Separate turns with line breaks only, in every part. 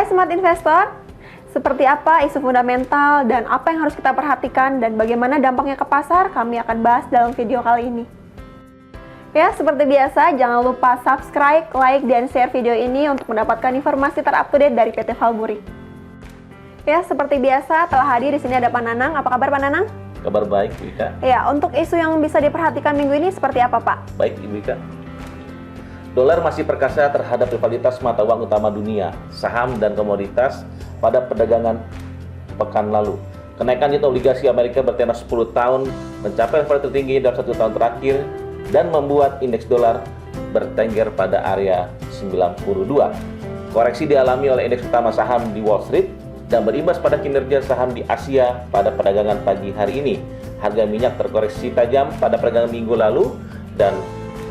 Hai Smart Investor, seperti apa isu fundamental dan apa yang harus kita perhatikan dan bagaimana dampaknya ke pasar, kami akan bahas dalam video kali ini. Ya, seperti biasa, jangan lupa subscribe, like, dan share video ini untuk mendapatkan informasi terupdate dari PT Valburi. Ya, seperti biasa, telah hadir di sini ada Pak Nanang. Apa kabar Pak Nanang?
Kabar baik, Ibu Ika.
Ya, untuk isu yang bisa diperhatikan minggu ini seperti apa, Pak?
Baik, Ibu Ika. Dolar masih perkasa terhadap rivalitas mata uang utama dunia, saham dan komoditas pada perdagangan pekan lalu. Kenaikan yield obligasi Amerika bertenor 10 tahun mencapai level tertinggi dalam 1 tahun terakhir dan membuat indeks dolar bertengger pada area 92. Koreksi dialami oleh indeks utama saham di Wall Street dan berimbas pada kinerja saham di Asia pada perdagangan pagi hari ini. Harga minyak terkoreksi tajam pada perdagangan minggu lalu dan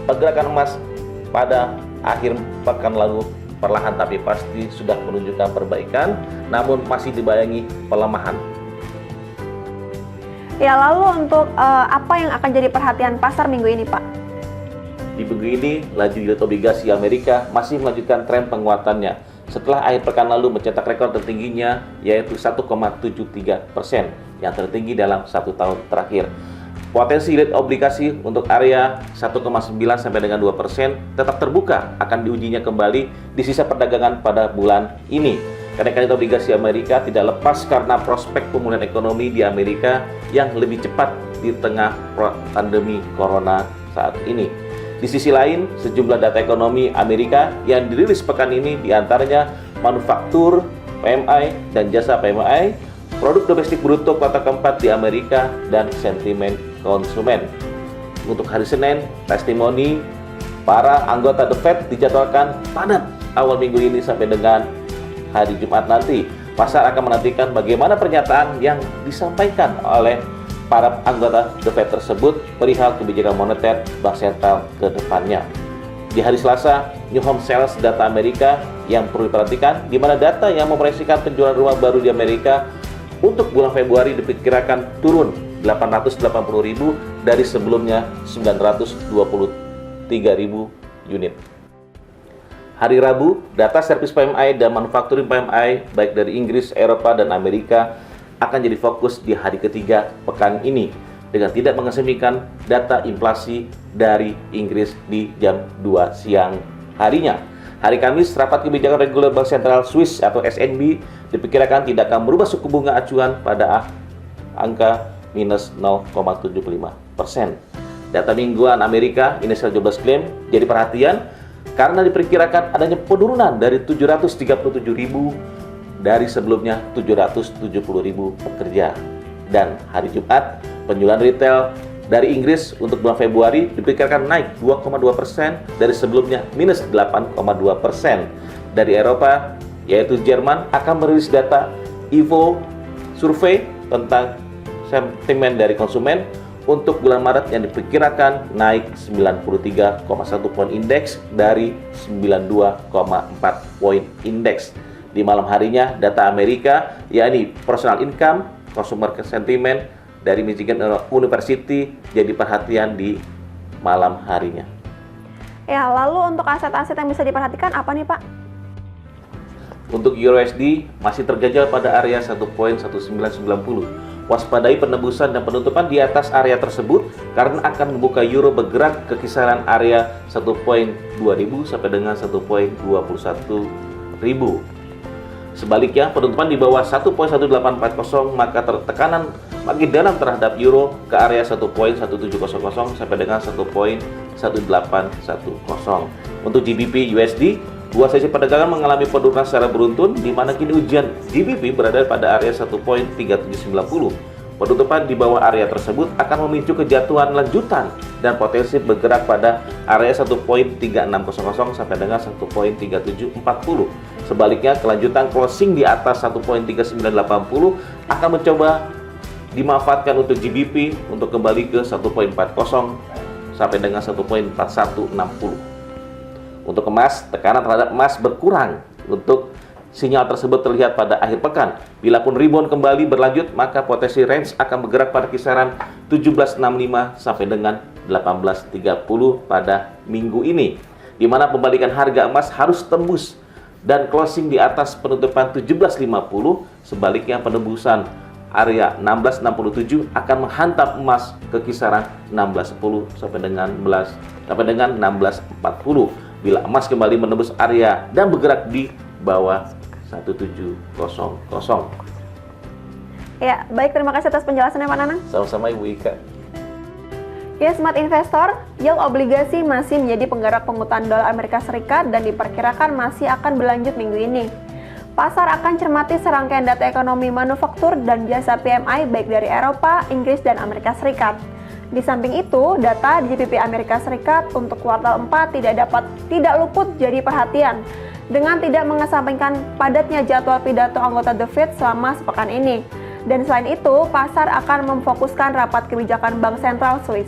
pergerakan emas pada akhir pekan lalu perlahan tapi pasti sudah menunjukkan perbaikan, namun masih dibayangi pelemahan.
Ya, lalu untuk apa yang akan jadi perhatian pasar minggu ini, Pak?
Di minggu ini, laju yield obligasi Amerika masih melanjutkan tren penguatannya setelah akhir pekan lalu mencetak rekor tertingginya yaitu 1,73%, yang tertinggi dalam 1 tahun terakhir. Potensi yield obligasi untuk area 1,9 sampai dengan 2% tetap terbuka, akan diujinya kembali di sisa perdagangan pada bulan ini. Kenaikan yield obligasi Amerika tidak lepas karena prospek pemulihan ekonomi di Amerika yang lebih cepat di tengah pandemi corona saat ini. Di sisi lain, sejumlah data ekonomi Amerika yang dirilis pekan ini diantaranya manufaktur, PMI, dan jasa PMI, produk domestik bruto kuartal keempat di Amerika, dan sentimen konsumen. Untuk hari Senin, testimoni para anggota The Fed dijadwalkan padat awal minggu ini sampai dengan hari Jumat nanti. Pasar akan menantikan bagaimana pernyataan yang disampaikan oleh para anggota The Fed tersebut perihal kebijakan moneter Bank Sentral ke depannya. Di hari Selasa, New Home Sales data Amerika yang perlu diperhatikan, di mana data yang memproyeksikan penjualan rumah baru di Amerika untuk bulan Februari diperkirakan turun 880.000 dari sebelumnya 923.000 unit. Hari Rabu, data servis PMI dan manufacturing PMI baik dari Inggris, Eropa, dan Amerika akan jadi fokus di hari ketiga pekan ini dengan tidak mengesampingkan data inflasi dari Inggris di jam 2 siang harinya. Hari Kamis, rapat kebijakan reguler Bank Sentral Swiss atau SNB diperkirakan tidak akan merubah suku bunga acuan pada angka minus 0,75%. Data mingguan Amerika, initial jobless claim, jadi perhatian karena diperkirakan adanya penurunan dari 737.000 dari sebelumnya 770.000 pekerja. Dan hari Jumat, penjualan retail dari Inggris untuk bulan Februari diperkirakan naik 2,2% dari sebelumnya minus 8,2%. Dari Eropa, yaitu Jerman, akan merilis data Ifo survei tentang sentimen dari konsumen untuk bulan Maret yang diperkirakan naik 93,1 poin indeks dari 92,4 poin indeks. Di malam harinya, data Amerika, yakni personal income, consumer sentiment dari Michigan University jadi perhatian di malam harinya.
Ya, lalu untuk aset-aset yang bisa diperhatikan apa nih, Pak?
Untuk USD masih terjajal pada area 1.1990. Waspadai penembusan dan penutupan di atas area tersebut karena akan membuka euro bergerak ke kisaran area 1.2000 sampai dengan 1.21.000. Sebaliknya, penutupan di bawah 1.1840 maka tekanan makin dalam terhadap euro ke area 1.1700 sampai dengan 1.1810. Untuk GBP USD, dua sesi perdagangan mengalami penurunan secara beruntun, di mana kini ujian GBP berada pada area 1.3790. Penutupan di bawah area tersebut akan memicu kejatuhan lanjutan dan potensi bergerak pada area 1.3600 sampai dengan 1.3740. Sebaliknya, kelanjutan closing di atas 1.3980 akan mencoba dimanfaatkan untuk GBP untuk kembali ke 1.40 sampai dengan 1.4160. Untuk emas, tekanan terhadap emas berkurang. Untuk sinyal tersebut terlihat pada akhir pekan. Bila pun rebound kembali berlanjut, maka potensi range akan bergerak pada kisaran 1765 sampai dengan 1830 pada minggu ini, di mana pembalikan harga emas harus tembus dan closing di atas penutupan 17.50. Sebaliknya penembusan area 1667 akan menghantam emas ke kisaran 1610 sampai dengan 1640. Bila emas kembali menembus area dan bergerak di bawah 1700.
Ya, baik, terima kasih atas penjelasannya Pak Nanang.
Sama-sama Ibu Ika.
Ya, Smart Investor, yield obligasi masih menjadi penggerak penghutang dolar Amerika Serikat dan diperkirakan masih akan berlanjut minggu ini. Pasar akan cermati serangkaian data ekonomi manufaktur dan jasa PMI baik dari Eropa, Inggris, dan Amerika Serikat. Di samping itu, data GDP Amerika Serikat untuk kuartal 4 tidak luput jadi perhatian dengan tidak mengesampingkan padatnya jadwal pidato anggota The Fed selama sepekan ini. Dan selain itu, pasar akan memfokuskan rapat kebijakan Bank Sentral Swiss.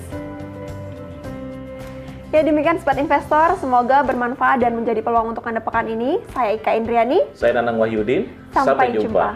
Ya, demikian Smart Investor, semoga bermanfaat dan menjadi peluang untuk Anda pekan ini. Saya Ika Indriani.
Saya Nanang Wahyudin.
Sampai jumpa.